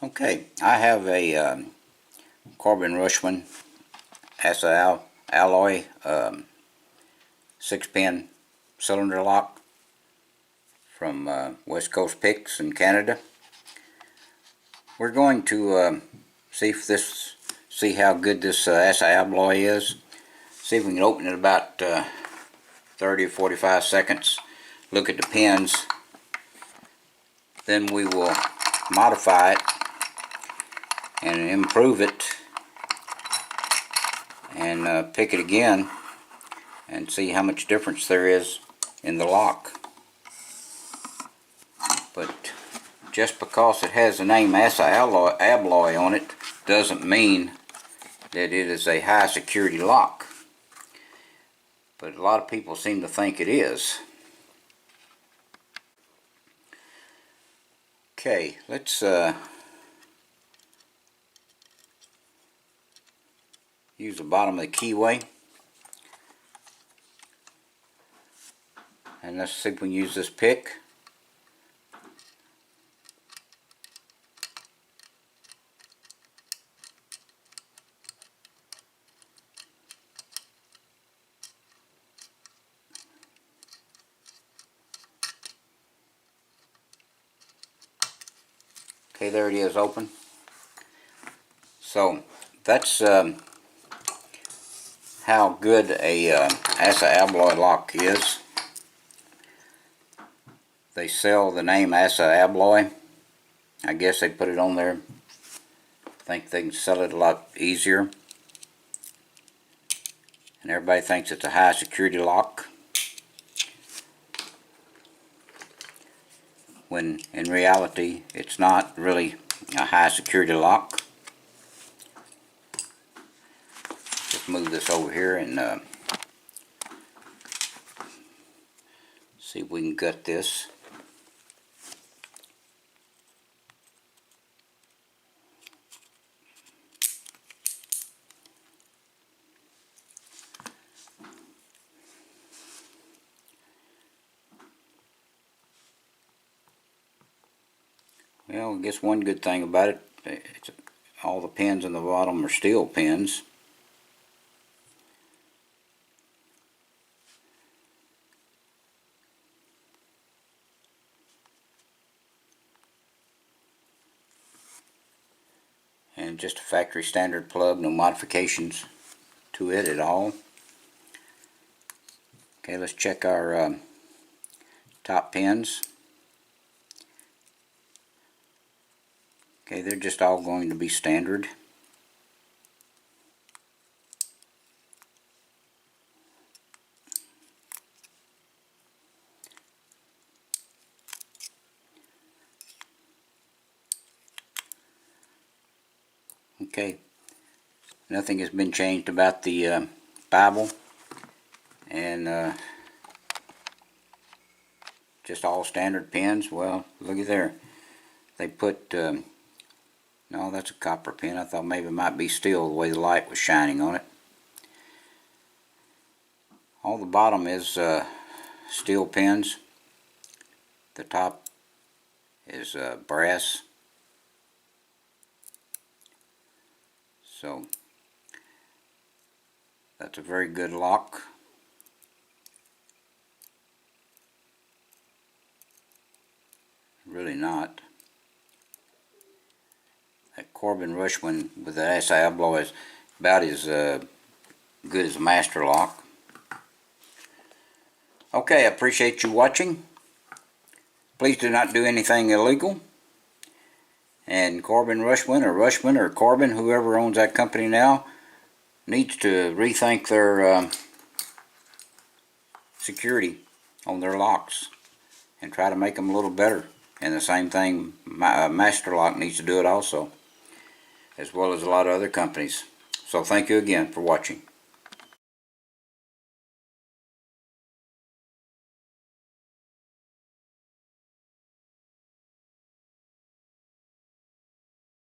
Okay, I have a Corbin Russwinn Assa Abloy 6-pin cylinder lock from West Coast Picks in Canada. We're going to see how good this Assa Abloy is. See if we can open it about 30 or 45 seconds. Look at the pins. Then we will modify it and improve it and pick it again and see how much difference there is in the lock. But just because it has the name Assa Abloy on it doesn't mean that it is a high security lock. But a lot of people seem to think it is. Okay, let's use the bottom of the keyway, and let's see if we can use this pick. Okay, there it is, open. So that's how good a Assa Abloy lock is. They sell the name Assa Abloy. I guess they put it on there. I think they can sell it a lot easier. And everybody thinks it's a high security lock, when in reality it's not really a high security lock. Just move this over here and see if we can gut this. Well, I guess one good thing about it, all the pins in the bottom are steel pins. And just a factory standard plug, no modifications to it at all. Okay, let's check our top pins. Okay, they're just all going to be standard. Okay, nothing has been changed about the Bible, and just all standard pins. Well, look at there. They put no, that's a copper pin. I thought maybe it might be steel the way the light was shining on it. All the bottom is steel pins. The top is brass. So that's a very good lock. Really not. That Corbin Russwinn with the Assa Abloy is about as good as a master lock. Okay, I appreciate you watching. Please do not do anything illegal. And Corbin Russwinn or Corbin, whoever owns that company now, needs to rethink their security on their locks and try to make them a little better. And the same thing, Master Lock needs to do it also, as well as a lot of other companies. So thank you again for watching.